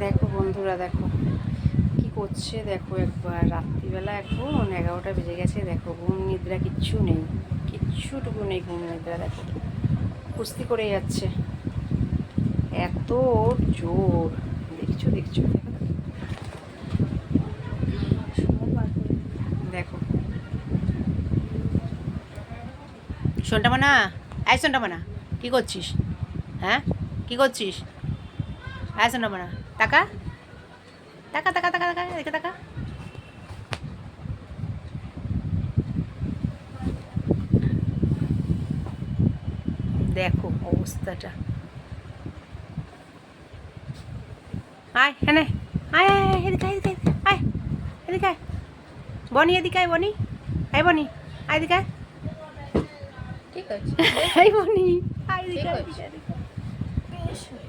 দেখো বন্ধুরা, দেখো কি করছে, দেখো একবার রাত্রিবেলা এখন 11টা বেজে গেছে। দেখো ঘুম নিদ্রা কিচ্ছু নেই, কিচ্ছুটুকু নেই ঘুম নিদ্রা। দেখো কুস্তি করে যাচ্ছে, এত জোর। দেখছো দেখছো, দেখো শোনটা মানা, আয় শোনটা মানা, কী করছিস? হ্যাঁ কী করছিস? আয় শোনটা মানা, টাকা টাকা টাকা টাকা টাকা দেখে টাকা। দেখো অবস্থাটা। আয় হ্যাঁ, আয় আয় আয়, এদিকে আয়, এদিকে আয়, এদিকে আয় বনি, এদিকে আয় বনি, আয় বনি, আয় এদিকে আয়। ঠিক আছে, এই বনি, আয় এদিকে আয়, এদিকে আয়, এদিকে আয়।